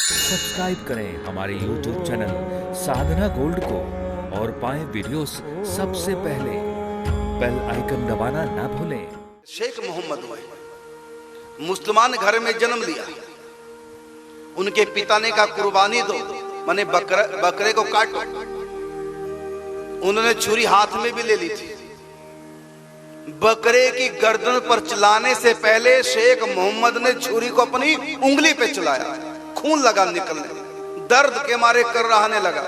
Subscribe करें हमारे YouTube channel साधना gold को और पाएं वीडियोस सबसे पहले। बेल आइकन दबाना ना भूलें। शेख मोहम्मद हुए मुसलमान घर में जन्म लिया। उनके पिता ने कहा कुर्बानी दो, माने बकरे को काटो। उन्होंने छुरी हाथ में भी ले ली थी। बकरे की गर्दन पर चलाने से पहले शेख मोहम्मद ने छुरी को अपनी उंगली पे चलाया। खून लगा निकलने, दर्द के मारे कर्राहने लगा।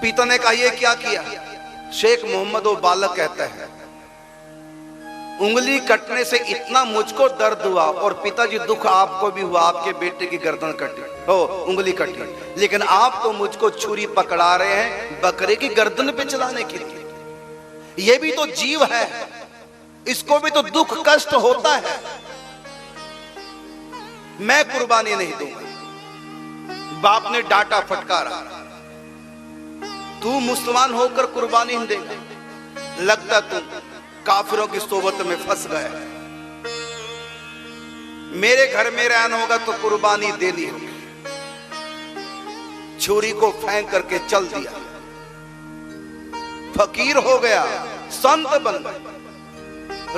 पिता ने कहा ये क्या किया? शेख मोहम्मद वो बालक कहता है उंगली कटने से इतना मुझको दर्द हुआ और पिताजी दुख आपको भी हुआ, आपके बेटे की गर्दन कटी हो, उंगली कटी, लेकिन आप तो मुझको छुरी पकड़ा रहे हैं बकरे की गर्दन पे चलाने के लिए। ये भी तो जीव है, इसको भी तो दुख कष्ट होता है। मैं कुर्बानी नहीं दूंगा। बाप ने डांटा फटकारा, तू मुसलमान होकर कुर्बानी नहीं देगा, लगता तू काफिरों की सोबत में फंस गया। मेरे घर में रहना होगा तो कुर्बानी देनी होगी। छुरी को फेंक करके चल दिया। फकीर हो गया, संत बन गए,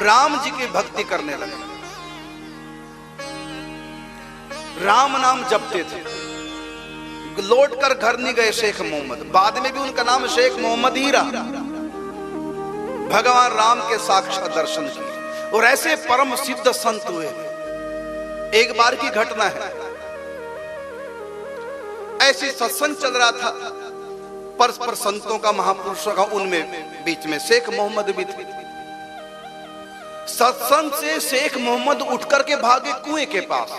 राम जी की भक्ति करने लगे। राम नाम जपते थे। लौट कर घर नहीं गए शेख मोहम्मद। बाद में भी उनका नाम शेख मोहम्मद ही रहा। भगवान राम के साक्षात दर्शन किए और ऐसे परम सिद्ध संत हुए। एक बार की घटना है, ऐसी सत्संग चल रहा था परस्पर संतों का, महापुरुषों का, उनमें बीच में शेख मोहम्मद भी थे। सत्संग से शेख मोहम्मद उठकर के भागे कुएं के पास।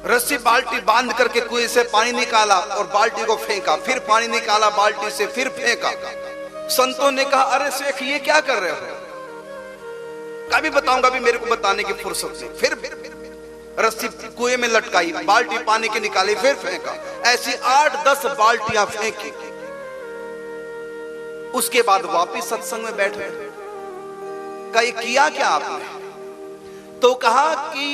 रस्सी बाल्टी बांध करके कुएं से पानी निकाला और बाल्टी को फेंका, फिर पानी निकाला बाल्टी से, फिर फेंका। संतों ने कहा अरे शेख ये क्या कर रहे हो? कभी बताऊंगा, भी मेरे को बताने की फुर्सत नहीं। फिर रस्सी कुएं में लटकाई, बाल्टी पानी की निकाली, फिर फेंका। ऐसी 8-10 बाल्टियां फेंकी। उसके बाद वापिस सत्संग में बैठे। कहा किया क्या आपने? तो कहा कि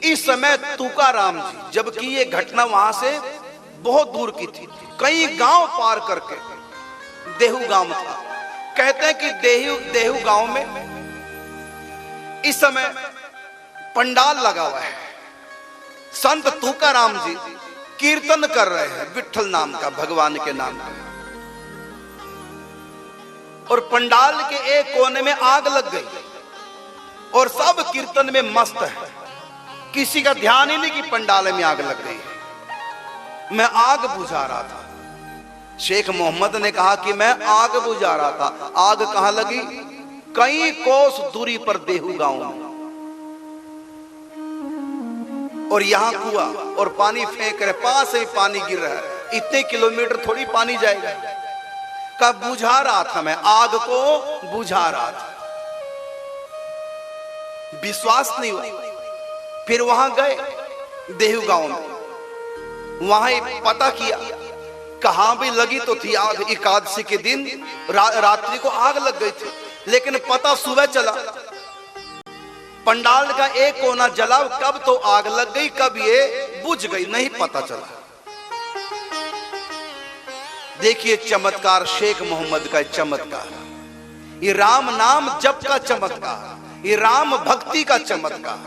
इस समय तुकाराम जी, जबकि ये घटना वहां से बहुत दूर की थी, कई गांव पार करके देहू गांव था। कहते हैं कि देहू गांव में इस समय पंडाल लगा हुआ है। संत तुकाराम जी कीर्तन कर रहे हैं विठल नाम का, भगवान के नाम का। और पंडाल के एक कोने में आग लग गई और सब कीर्तन में मस्त है। किसी का ध्यान ही नहीं कि पंडाल में आग लग गई है। मैं आग बुझा रहा था। शेख मोहम्मद ने कहा कि मैं आग बुझा रहा था। आग कहां लगी? कई कोस दूरी पर देहू गांव में। और यहां कुआं और पानी फेंक रहे, पास से पानी गिर रहा है, इतने किलोमीटर थोड़ी पानी जाएगा। का बुझा रहा था, मैं आग को बुझा रहा था। विश्वास नहीं हुआ। फिर वहां गए देहू गांव में, वहां पता किया कहां भी लगी तो थी आग। एकादशी के दिन रात्रि को आग लग गई थी, लेकिन पता सुबह चला पंडाल का एक कोना जला। कब तो आग लग गई, कब ये बुझ गई, नहीं पता चला। देखिए चमत्कार, शेख मोहम्मद का चमत्कार, ये राम नाम जप का चमत्कार, ये राम भक्ति का चमत्कार,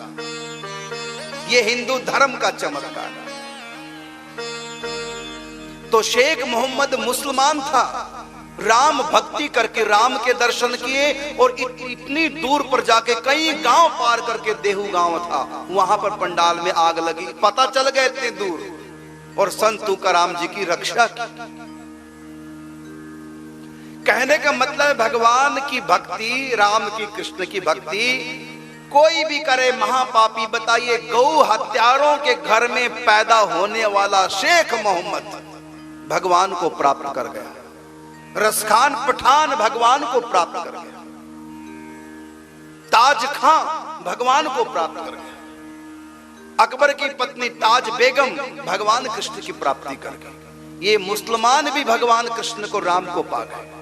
ये हिंदू धर्म का चमत्कार। तो शेख मोहम्मद मुसलमान था, राम भक्ति करके राम के दर्शन किए और इतनी दूर पर जाके कई गांव पार करके देहू गांव था, वहां पर पंडाल में आग लगी। पता चल गए इतने दूर और संत तुकाराम जी की रक्षा की। कहने का मतलब भगवान की भक्ति, राम की, कृष्ण की भक्ति कोई भी करे महापापी। बताइए गौ हत्यारों के घर में पैदा होने वाला शेख मोहम्मद भगवान को प्राप्त कर गया। रसखान पठान भगवान को प्राप्त कर गया। ताज खां भगवान को प्राप्त कर गया। अकबर की पत्नी ताज बेगम भगवान कृष्ण की प्राप्ति कर गई। ये मुसलमान भी भगवान कृष्ण को, राम को पा गए।